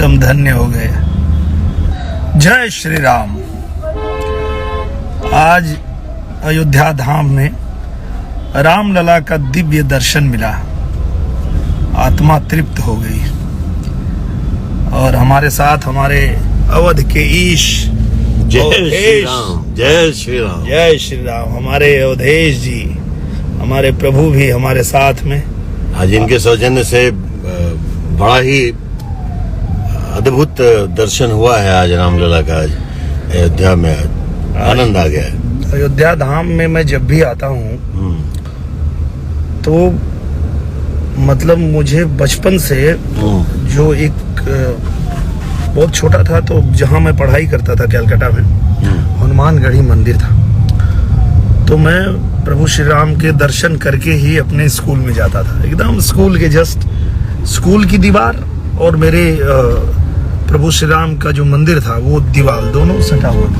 एकदम धन्य हो गए। जय श्री राम। आज अयोध्या धाम में रामलला का दिव्य दर्शन मिला, आत्मा तृप्त हो गई। और हमारे साथ हमारे अवध के ईश जय श्री राम, जय श्री राम, जय श्री राम, हमारे अवधेश जी, हमारे प्रभु भी हमारे साथ में। आज इनके सौजन्य से बड़ा ही अद्भुत दर्शन हुआ है। आज रामलला का आज अयोध्या में आनंद आ गया है। अयोध्या धाम में मैं जब भी आता हूँ तो मतलब मुझे बचपन से जो एक बहुत छोटा था तो जहाँ मैं पढ़ाई करता था कलकत्ता में, हनुमानगढ़ी मंदिर था, तो मैं प्रभु श्री राम के दर्शन करके ही अपने स्कूल में जाता था। एकदम स्कूल के जस्ट स्कूल की दीवार और मेरे प्रभु श्री राम का जो मंदिर था वो दीवार दोनों सटा हुआ था।